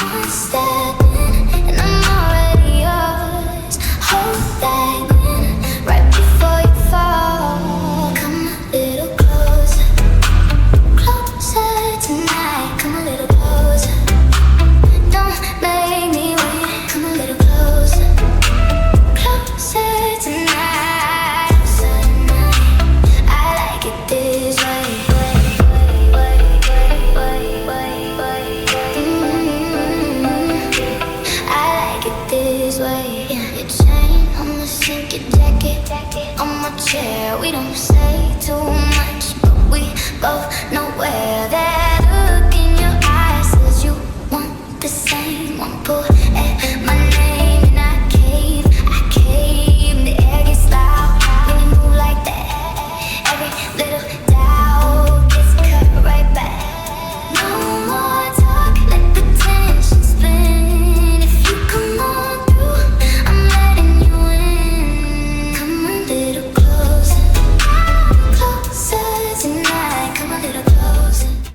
One step in, and I'm already yours. Hold that in right before you fall. Come a little closer, closer tonight. Come a little closer. Don't make me wait. Come a little closer, closer tonight. Closer tonight. I like it this way. Your chain, I'ma sink your jacket on my chair. We don't say too much, but we both know where. That look in your eyes says you want the same. Wanna pull